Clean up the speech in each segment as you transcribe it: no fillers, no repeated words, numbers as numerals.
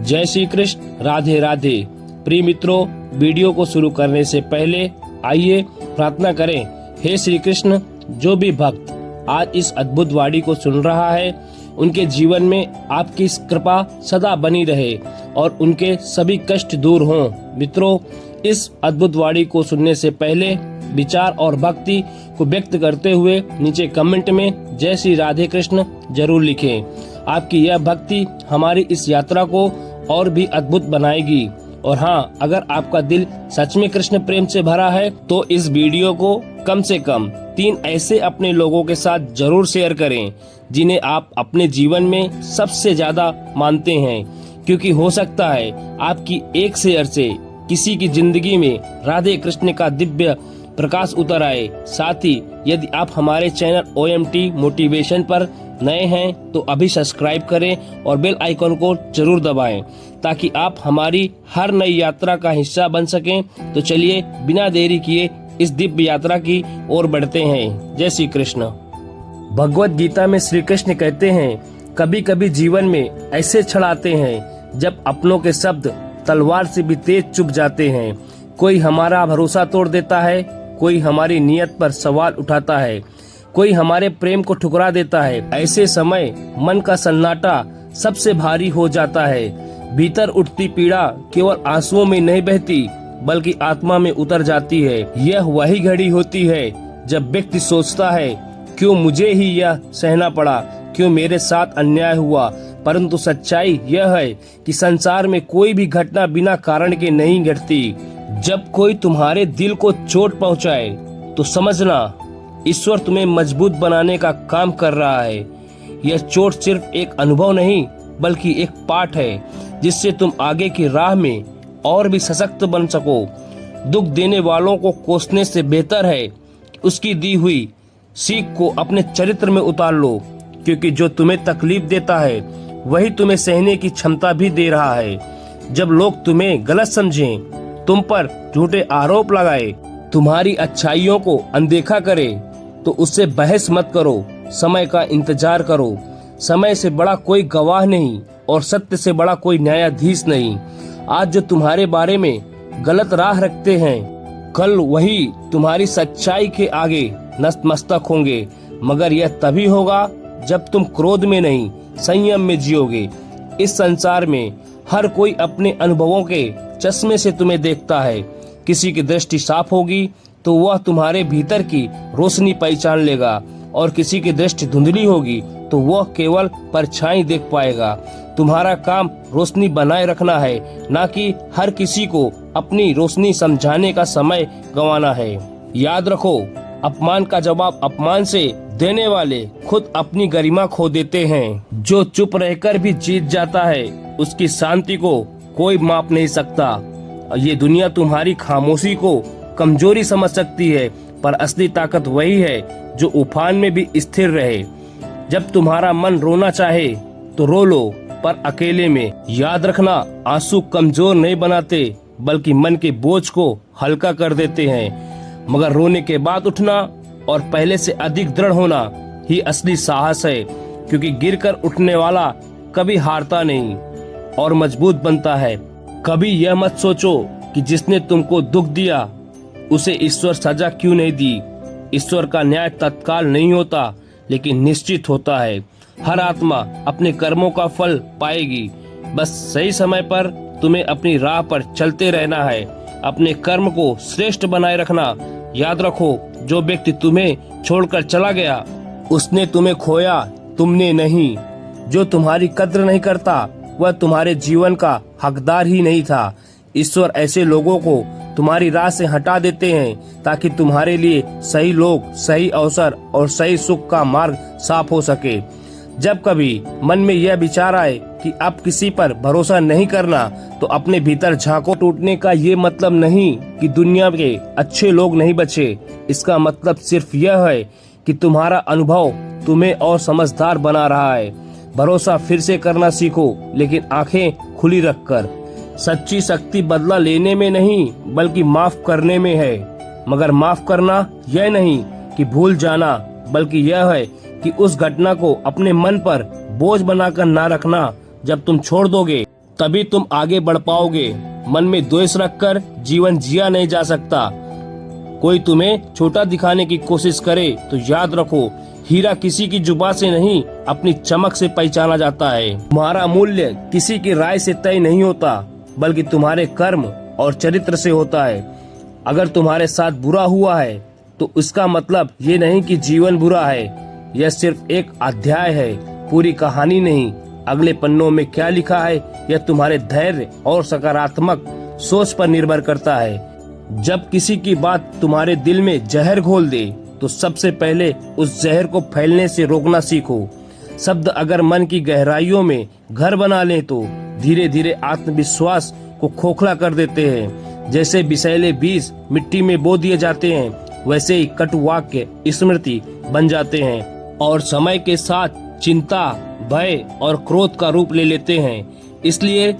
जय श्री कृष्ण, राधे राधे। प्रिय मित्रों, वीडियो को शुरू करने से पहले आइए प्रार्थना करें। हे श्री कृष्ण, जो भी भक्त आज इस अद्भुत वाणी को सुन रहा है, उनके जीवन में आपकी कृपा सदा बनी रहे और उनके सभी कष्ट दूर हों। मित्रों, इस अद्भुत वाणी को सुनने से पहले विचार और भक्ति को व्यक्त करते हुए नीचे कमेंट में जय श्री राधे कृष्ण जरूर लिखें। आपकी यह भक्ति हमारी इस यात्रा को और भी अद्भुत बनाएगी। और हाँ, अगर आपका दिल सच में कृष्ण प्रेम से भरा है तो इस वीडियो को कम से कम 3 ऐसे अपने लोगों के साथ जरूर शेयर करें जिन्हें आप अपने जीवन में सबसे ज्यादा मानते हैं, क्योंकि हो सकता है आपकी एक शेयर से किसी की जिंदगी में राधे कृष्ण का दिव्य प्रकाश उतर आए। साथ ही यदि आप हमारे चैनल OMT मोटिवेशन पर नए हैं तो अभी सब्सक्राइब करें और बेल आइकॉन को जरूर दबाएं ताकि आप हमारी हर नई यात्रा का हिस्सा बन सकें। तो चलिए बिना देरी किए इस दिव्य यात्रा की ओर बढ़ते हैं। जय श्री कृष्ण। भगवत गीता में श्री कृष्ण कहते हैं, कभी कभी जीवन में ऐसे क्षण आते हैं जब अपनों के शब्द तलवार से भी तेज चुभ जाते हैं। कोई हमारा भरोसा तोड़ देता है, कोई हमारी नियत पर सवाल उठाता है, कोई हमारे प्रेम को ठुकरा देता है। ऐसे समय मन का सन्नाटा सबसे भारी हो जाता है। भीतर उठती पीड़ा केवल आंसुओं में नहीं बहती बल्कि आत्मा में उतर जाती है। यह वही घड़ी होती है जब व्यक्ति सोचता है, क्यों मुझे ही यह सहना पड़ा, क्यों मेरे साथ अन्याय हुआ। परंतु सच्चाई यह है कि संसार में कोई भी घटना बिना कारण के नहीं घटती। जब कोई तुम्हारे दिल को चोट पहुंचाए तो समझना ईश्वर तुम्हें मजबूत बनाने का काम कर रहा है। यह चोट सिर्फ एक अनुभव नहीं बल्कि एक पाठ है जिससे तुम आगे की राह में और भी सशक्त बन सको। दुख देने वालों को कोसने से बेहतर है कि उसकी दी हुई सीख को अपने चरित्र में उतार लो, क्योंकि जो तुम्हें तकलीफ देता है वही तुम्हें सहने की क्षमता भी दे रहा है। जब लोग तुम्हें गलत समझें, तुम पर झूठे आरोप लगाए, तुम्हारी अच्छाइयों को अनदेखा करे तो उससे बहस मत करो। समय का इंतजार करो। समय से बड़ा कोई गवाह नहीं और सत्य से बड़ा कोई न्यायाधीश नहीं। आज जो तुम्हारे बारे में गलत राह रखते हैं, कल वही तुम्हारी सच्चाई के आगे नतमस्तक होंगे। मगर यह तभी होगा जब तुम क्रोध में नहीं, संयम में जियोगे। इस संसार में हर कोई अपने अनुभवों के चश्मे से तुम्हें देखता है। किसी की दृष्टि साफ होगी तो वह तुम्हारे भीतर की रोशनी पहचान लेगा और किसी की दृष्टि धुंधली होगी तो वह केवल परछाई देख पाएगा। तुम्हारा काम रोशनी बनाए रखना है, ना कि हर किसी को अपनी रोशनी समझाने का समय गंवाना है। याद रखो, अपमान का जवाब अपमान से देने वाले खुद अपनी गरिमा खो देते हैं। जो चुप रहकर भी जीत जाता है उसकी शांति को कोई माप नहीं सकता। ये दुनिया तुम्हारी खामोशी को कमजोरी समझ सकती है, पर असली ताकत वही है जो उफान में भी स्थिर रहे। जब तुम्हारा मन रोना चाहे तो रो लो, पर अकेले में। याद रखना, आंसू कमजोर नहीं बनाते बल्कि मन के बोझ को हल्का कर देते हैं। मगर रोने के बाद उठना और पहले से अधिक दृढ़ होना ही असली साहस है, क्योंकि गिरकर उठने वाला कभी हारता नहीं और मजबूत बनता है। कभी यह मत सोचो कि जिसने तुमको दुख दिया उसे ईश्वर सजा क्यों नहीं दी। ईश्वर का न्याय तत्काल नहीं होता लेकिन निश्चित होता है। हर आत्मा अपने कर्मों का फल पाएगी। बस सही समय पर तुम्हें अपनी राह पर चलते रहना है, अपने कर्म को श्रेष्ठ बनाए रखना। याद रखो, जो व्यक्ति तुम्हें छोड़कर चला गया उसने तुम्हें खोया, तुमने नहीं। जो तुम्हारी कद्र नहीं करता वह तुम्हारे जीवन का हकदार ही नहीं था। ईश्वर ऐसे लोगों को तुम्हारी राह से हटा देते हैं ताकि तुम्हारे लिए सही लोग, सही अवसर और सही सुख का मार्ग साफ हो सके। जब कभी मन में यह विचार आए कि अब किसी पर भरोसा नहीं करना तो अपने भीतर झांको। टूटने का ये मतलब नहीं कि दुनिया के अच्छे लोग नहीं बचे। इसका मतलब सिर्फ यह है कि तुम्हारा अनुभव तुम्हें और समझदार बना रहा है। भरोसा फिर से करना सीखो, लेकिन आंखें खुली रखकर। सच्ची शक्ति बदला लेने में नहीं बल्कि माफ करने में है। मगर माफ करना यह नहीं कि भूल जाना, बल्कि यह है कि उस घटना को अपने मन पर बोझ बनाकर ना रखना। जब तुम छोड़ दोगे तभी तुम आगे बढ़ पाओगे। मन में द्वेष रखकर जीवन जिया नहीं जा सकता। कोई तुम्हें छोटा दिखाने की कोशिश करे तो याद रखो, हीरा किसी की जुबान से नहीं, अपनी चमक से पहचाना जाता है। तुम्हारा मूल्य किसी की राय से तय नहीं होता, बल्कि तुम्हारे कर्म और चरित्र से होता है। अगर तुम्हारे साथ बुरा हुआ है तो इसका मतलब ये नहीं कि जीवन बुरा है। यह सिर्फ एक अध्याय है, पूरी कहानी नहीं। अगले पन्नों में क्या लिखा है यह तुम्हारे धैर्य और सकारात्मक सोच पर निर्भर करता है। जब किसी की बात तुम्हारे दिल में जहर घोल दे तो सबसे पहले उस जहर को फैलने से रोकना सीखो। शब्द अगर मन की गहराइयों में घर बना लें तो धीरे धीरे आत्मविश्वास को खोखला कर देते हैं। जैसे विषैले बीज मिट्टी में बो दिए जाते हैं, वैसे ही कटु वाक्य स्मृति बन जाते हैं और समय के साथ चिंता, भय और क्रोध का रूप ले लेते हैं। इसलिए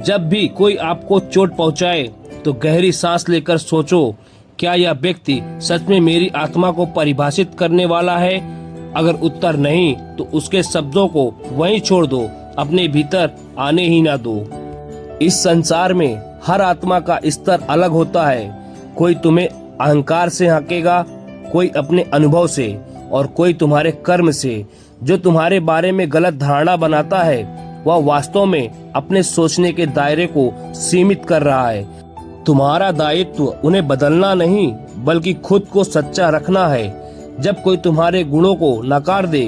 जब भी कोई आपको चोट पहुंचाए तो गहरी सांस लेकर सोचो, क्या यह व्यक्ति सच में मेरी आत्मा को परिभाषित करने वाला है? अगर उत्तर नहीं तो उसके शब्दों को वहीं छोड़ दो, अपने भीतर आने ही ना दो। इस संसार में हर आत्मा का स्तर अलग होता है। कोई तुम्हें अहंकार से हाँकेगा, कोई अपने अनुभव से और कोई तुम्हारे कर्म से। जो तुम्हारे बारे में गलत धारणा बनाता है वह वास्तव में अपने सोचने के दायरे को सीमित कर रहा है। तुम्हारा दायित्व उन्हें बदलना नहीं, बल्कि खुद को सच्चा रखना है। जब कोई तुम्हारे गुणों को नकार दे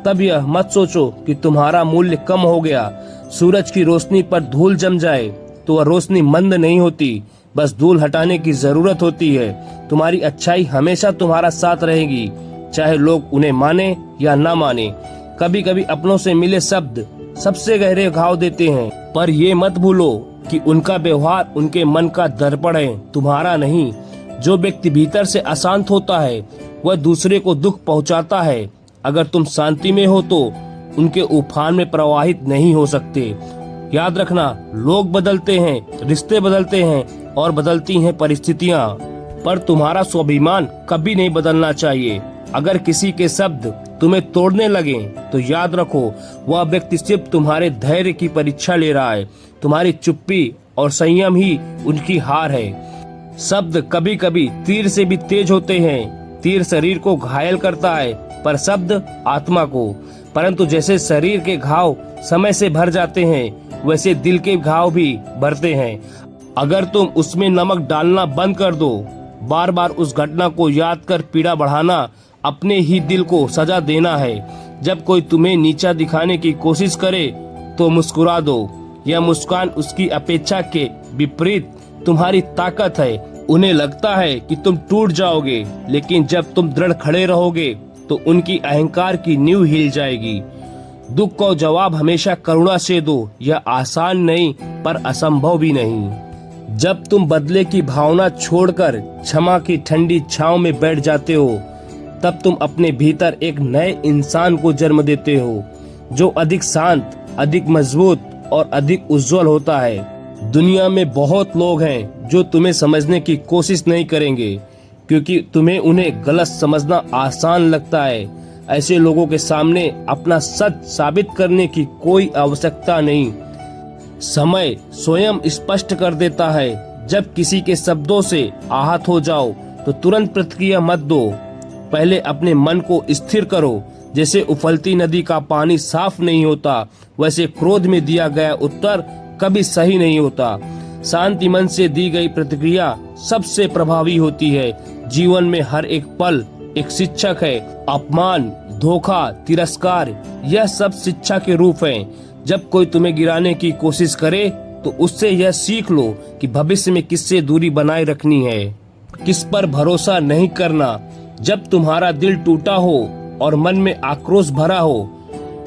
तब यह मत सोचो कि तुम्हारा मूल्य कम हो गया। सूरज की रोशनी पर धूल जम जाए तो वह रोशनी मंद नहीं होती, बस धूल हटाने की जरूरत होती है। तुम्हारी अच्छाई हमेशा तुम्हारा साथ रहेगी, चाहे लोग उन्हें माने या ना माने। कभी कभी अपनों से मिले शब्द सबसे गहरे घाव देते हैं, पर ये मत भूलो कि उनका व्यवहार उनके मन का दर्पण है, तुम्हारा नहीं। जो व्यक्ति भीतर से अशांत होता है वह दूसरे को दुख पहुंचाता है। अगर तुम शांति में हो तो उनके उफान में प्रवाहित नहीं हो सकते। याद रखना, लोग बदलते हैं, रिश्ते बदलते हैं और बदलती हैं परिस्थितियाँ, पर तुम्हारा स्वाभिमान कभी नहीं बदलना चाहिए। अगर किसी के शब्द तुम्हें तोड़ने लगे तो याद रखो, वह व्यक्ति सिर्फ तुम्हारे धैर्य की परीक्षा ले रहा है। तुम्हारी चुप्पी और संयम ही उनकी हार है। शब्द कभी कभी तीर से भी तेज होते हैं। तीर शरीर को घायल करता है, पर शब्द आत्मा को। परंतु जैसे शरीर के घाव समय से भर जाते हैं, वैसे दिल के घाव भी भरते हैं। अगर तुम उसमें नमक डालना बंद कर दो, बार बार उस घटना को याद कर पीड़ा बढ़ाना अपने ही दिल को सजा देना है। जब कोई तुम्हें नीचा दिखाने की कोशिश करे तो मुस्कुरा दो। यह मुस्कान उसकी अपेक्षा के विपरीत तुम्हारी ताकत है। उन्हें लगता है कि तुम टूट जाओगे, लेकिन जब तुम दृढ़ खड़े रहोगे तो उनकी अहंकार की नींव हिल जाएगी। दुख को जवाब हमेशा करुणा से दो। यह आसान नहीं, पर असंभव भी नहीं। जब तुम बदले की भावना छोड़कर क्षमा की ठंडी छांव में बैठ जाते हो, तब तुम अपने भीतर एक नए इंसान को जन्म देते हो, जो अधिक शांत, अधिक मजबूत और अधिक उज्जवल होता है। दुनिया में बहुत लोग हैं जो तुम्हें समझने की कोशिश नहीं करेंगे, क्योंकि तुम्हें उन्हें गलत समझना आसान लगता है। ऐसे लोगों के सामने अपना सच साबित करने की कोई आवश्यकता नहीं। समय स्वयं स्पष्ट कर देता है। जब किसी के शब्दों से आहत हो जाओ तो तुरंत प्रतिक्रिया मत दो। पहले अपने मन को स्थिर करो। जैसे उफलती नदी का पानी साफ नहीं होता, वैसे क्रोध में दिया गया उत्तर कभी सही नहीं होता। शांति मन से दी गई प्रतिक्रिया सबसे प्रभावी होती है। जीवन में हर एक पल एक शिक्षक है। अपमान, धोखा, तिरस्कार, यह सब शिक्षा के रूप हैं। जब कोई तुम्हें गिराने की कोशिश करे तो उससे यह सीख लो कि भविष्य में किससे दूरी बनाए रखनी है, किस पर भरोसा नहीं करना। जब तुम्हारा दिल टूटा हो और मन में आक्रोश भरा हो,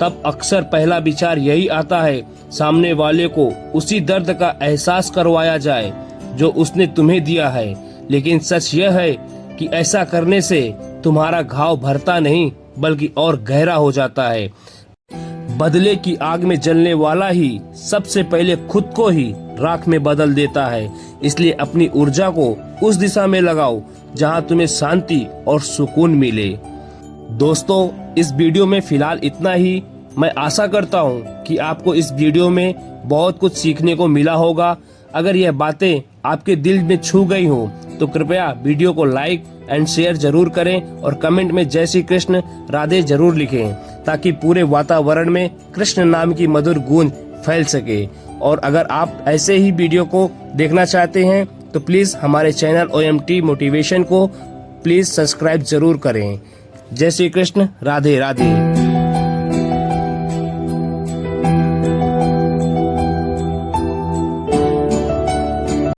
तब अक्सर पहला विचार यही आता है, सामने वाले को उसी दर्द का एहसास करवाया जाए जो उसने तुम्हें दिया है। लेकिन सच यह है कि ऐसा करने से तुम्हारा घाव भरता नहीं, बल्कि और गहरा हो जाता है। बदले की आग में जलने वाला ही सबसे पहले खुद को ही राख में बदल देता है। इसलिए अपनी ऊर्जा को उस दिशा में लगाओ जहां तुम्हें शांति और सुकून मिले। दोस्तों, इस वीडियो में फिलहाल इतना ही। मैं आशा करता हूं कि आपको इस वीडियो में बहुत कुछ सीखने को मिला होगा। अगर यह बातें आपके दिल में छू गई हो तो कृपया वीडियो को लाइक एंड शेयर जरूर करें और कमेंट में जय श्री कृष्ण राधे जरूर लिखें, ताकि पूरे वातावरण में कृष्ण नाम की मधुर गूंज फैल सके। और अगर आप ऐसे ही वीडियो को देखना चाहते हैं तो प्लीज हमारे चैनल OMT मोटिवेशन को प्लीज सब्सक्राइब जरूर करें। जय श्री कृष्ण राधे राधे।